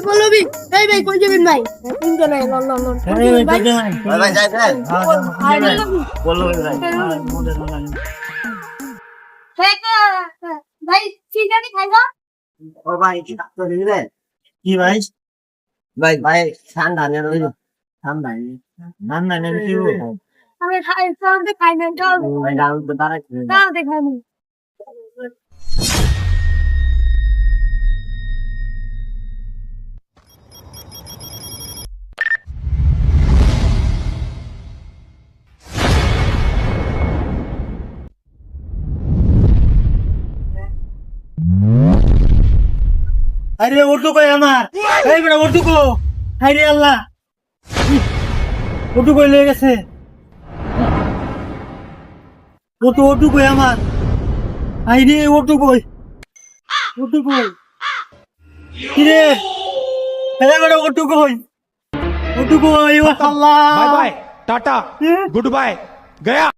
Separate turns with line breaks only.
পল্লবী এই ভাই কই যাবেন ভাই তিনটা নাই লন লন লন ভাই
ভাই যাই যাই
ভাই চিকেন খাইবা
ও ভাই কি তো দিলে কি ভাই ভাই ভাই ঠান্ডা নিয়ে রইল ঠান্ডা ঠান্ডা নিয়ে কি
আমি খাই সামনে খাই না যাও
ভাই দাম তো দাঁড়াই
দাও দেখাবো
আরে ওটু কই আমার এই বড় ওটু কো হাইরে আল্লাহ ওটু কই লয়ে গেছে ওটু কই আমার হাইরে ওটু কই কি রে এই বড় ওটু কই ও Allah
bye bye tata good bye गया